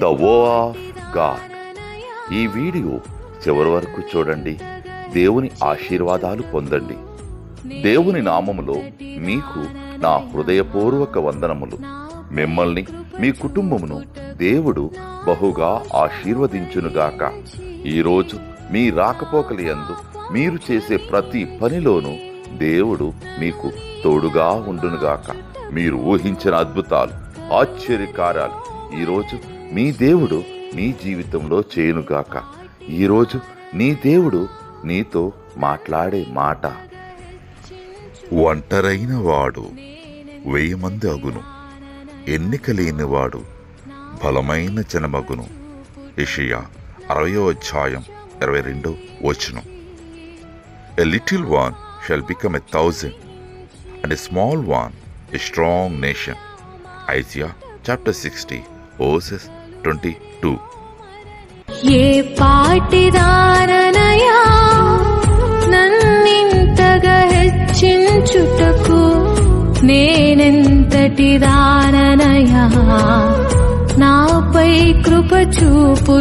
The వో of God. ఈ video చివరి వరకు చూడండి. దేవుని ఆశీర్వాదాలు పొందండి. దేవుని నామములో మీకు నా హృదయపూర్వక వందనములు. మిమ్మల్ని మీ కుటుంబమును దేవుడు బహుగా ఆశీర్వదించునుగాక. ఈరోజు మీ రాకపోకల యందు మీరు చేసే ప్రతి పనిలోనూ దేవుడు మీకు తోడుగా ఉండునుగాక. మీరు ఊహించిన అద్భుతాలు, ఆశ్చర్యకార్యాలు ఈరోజు మీ దేవుడు నీ జీవితంలో చేయునుగాక. ఈరోజు నీ దేవుడు నీతో మాట్లాడే మాట, ఒంటరైన వాడు 1000 మంది అగును, ఎన్నిక లేనివాడు బలమైన జనమగును. యెషయా 60:22. A little one shall become 1,000, and a small one a strong nation. Isaiah chapter 60:22. ఏ పాటిదాననయా నన్నింతగా హెచ్చించుటకు, నేనెంతటి దాననయా నాపై కృప చూపు.